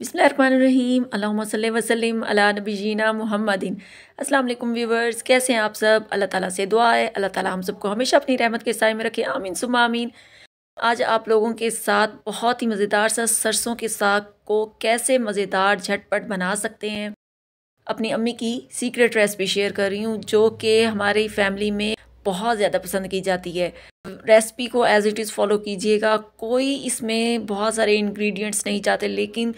बिस्मिल्लाहिर्रहमानिर्रहीम अल्लाहुम्मा सल्ली व सल्लिम अला नबीना मुहम्मदिन। अस्सलाम वालेकुम व्यूवर्स, कैसे हैं आप सब। अल्लाह ताला से दुआ है अल्लाह ताला हम सबको हमेशा अपनी रहमत के साए में रखे, आमीन सुम्मा आमीन। आज आप लोगों के साथ बहुत ही मज़ेदार सा सरसों के साग को कैसे मज़ेदार झटपट बना सकते हैं, अपनी अम्मी की सीक्रेट रेसिपी शेयर कर रही हूँ जो कि हमारी फैमिली में बहुत ज़्यादा पसंद की जाती है। रेसिपी को एज़ इट इज़ फॉलो कीजिएगा, कोई इसमें बहुत सारे इंग्रेडिएंट्स नहीं चाहते, लेकिन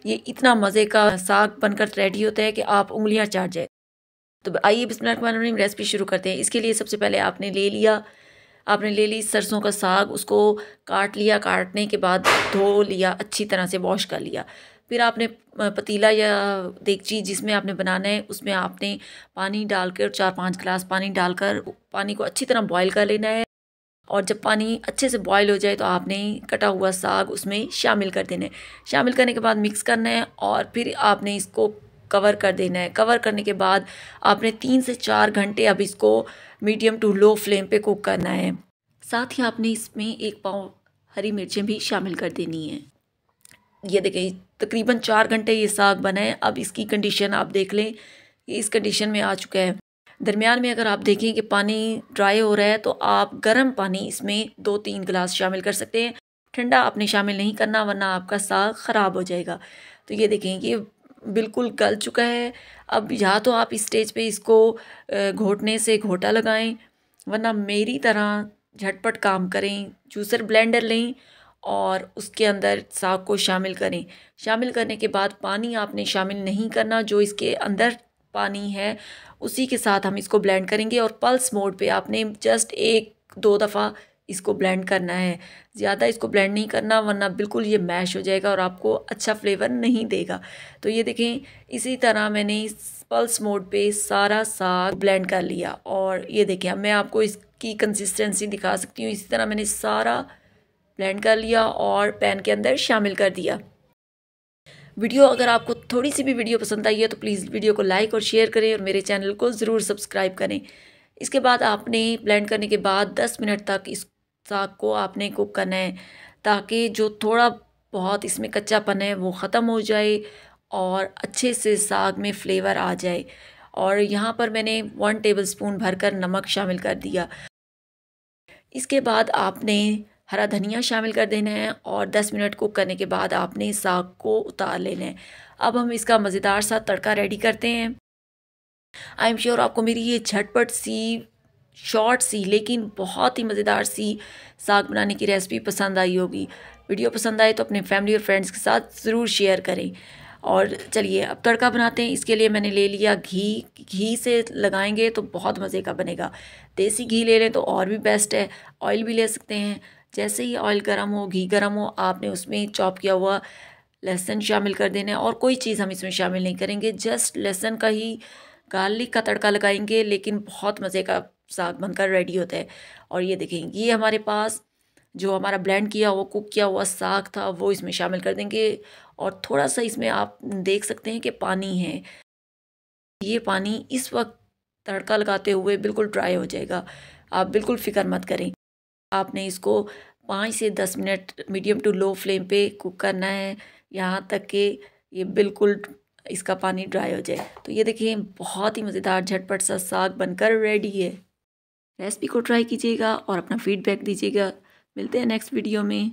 ये इतना मज़े का साग बनकर रेडी होता है कि आप उंगलियां चाट जाए। तो आइए बिस्मिल्लाहिर्रहमानिर्रहीम रेसिपी शुरू करते हैं। इसके लिए सबसे पहले आपने ले ली सरसों का साग, उसको काट लिया। काटने के बाद धो लिया, अच्छी तरह से वॉश कर लिया। फिर आपने पतीला या देगची जिसमें आपने बनाना है उसमें आपने पानी डालकर 4-5 गिलास पानी डालकर पानी को अच्छी तरह बॉईल कर लेना है। और जब पानी अच्छे से बॉईल हो जाए तो आपने कटा हुआ साग उसमें शामिल कर देना है। शामिल करने के बाद मिक्स करना है और फिर आपने इसको कवर कर देना है। कवर करने के बाद आपने 3 से 4 घंटे अब इसको मीडियम टू लो फ्लेम पे कुक करना है। साथ ही आपने इसमें 1 पाव हरी मिर्चें भी शामिल कर देनी है। ये देखिए तकरीबन 4 घंटे ये साग बना है। अब इसकी कंडीशन आप देख लें, ये इस कंडीशन में आ चुका है। दरमियान में अगर आप देखें कि पानी ड्राई हो रहा है तो आप गर्म पानी इसमें 2-3 गिलास शामिल कर सकते हैं। ठंडा आपने शामिल नहीं करना वरना आपका साग ख़राब हो जाएगा। तो ये देखें ये बिल्कुल गल चुका है। अब या तो आप इस स्टेज पे इसको घोटने से घोटा लगाएं, वरना मेरी तरह झटपट काम करें, जूसर ब्लेंडर लें और उसके अंदर साग को शामिल करें। शामिल करने के बाद पानी आपने शामिल नहीं करना, जो इसके अंदर पानी है उसी के साथ हम इसको ब्लेंड करेंगे। और पल्स मोड पे आपने जस्ट 1-2 दफ़ा इसको ब्लेंड करना है, ज़्यादा इसको ब्लेंड नहीं करना वरना बिल्कुल ये मैश हो जाएगा और आपको अच्छा फ्लेवर नहीं देगा। तो ये देखें इसी तरह मैंने पल्स मोड पे सारा साग ब्लेंड कर लिया और ये देखें अब मैं आपको इसकी कंसिस्टेंसी दिखा सकती हूँ। इसी तरह मैंने सारा ब्लेंड कर लिया और पैन के अंदर शामिल कर दिया। वीडियो अगर आपको थोड़ी सी भी वीडियो पसंद आई है तो प्लीज़ वीडियो को लाइक और शेयर करें और मेरे चैनल को ज़रूर सब्सक्राइब करें। इसके बाद आपने ब्लेंड करने के बाद 10 मिनट तक इस साग को आपने कुक करना है, ताकि जो थोड़ा बहुत इसमें कच्चापन है वो ख़त्म हो जाए और अच्छे से साग में फ्लेवर आ जाए। और यहाँ पर मैंने 1 टेबलस्पून भरकर नमक शामिल कर दिया। इसके बाद आपने हरा धनिया शामिल कर देना है और 10 मिनट कुक करने के बाद आपने साग को उतार लेना है। अब हम इसका मज़ेदार सा तड़का रेडी करते हैं। आई एम श्योर आपको मेरी ये झटपट सी, शॉर्ट सी लेकिन बहुत ही मज़ेदार सी साग बनाने की रेसिपी पसंद आई होगी। वीडियो पसंद आए तो अपने फैमिली और फ्रेंड्स के साथ ज़रूर शेयर करें। और चलिए अब तड़का बनाते हैं। इसके लिए मैंने ले लिया घी। घी से लगाएंगे तो बहुत मज़े का बनेगा। देसी घी ले लें तो और भी बेस्ट है, ऑयल भी ले सकते हैं। जैसे ही ऑयल गर्म हो, घी गर्म हो, आपने उसमें चॉप किया हुआ लहसुन शामिल कर देना है। और कोई चीज़ हम इसमें शामिल नहीं करेंगे, जस्ट लहसुन का ही गार्लिक का तड़का लगाएंगे, लेकिन बहुत मज़े का साग बनकर रेडी होता है। और ये देखें ये हमारे पास जो हमारा ब्लेंड किया हुआ कुक किया हुआ साग था वो इसमें शामिल कर देंगे। और थोड़ा सा इसमें आप देख सकते हैं कि पानी है। ये पानी इस वक्त तड़का लगाते हुए बिल्कुल ड्राई हो जाएगा, आप बिल्कुल फ़िक्र मत करें। आपने इसको 5 से 10 minute medium to low flame पे कुक करना है, यहाँ तक कि ये बिल्कुल इसका पानी ड्राई हो जाए। तो ये देखिए बहुत ही मज़ेदार झटपट सा साग बनकर रेडी है। रेसिपी को ट्राई कीजिएगा और अपना फीडबैक दीजिएगा। मिलते हैं नेक्स्ट वीडियो में।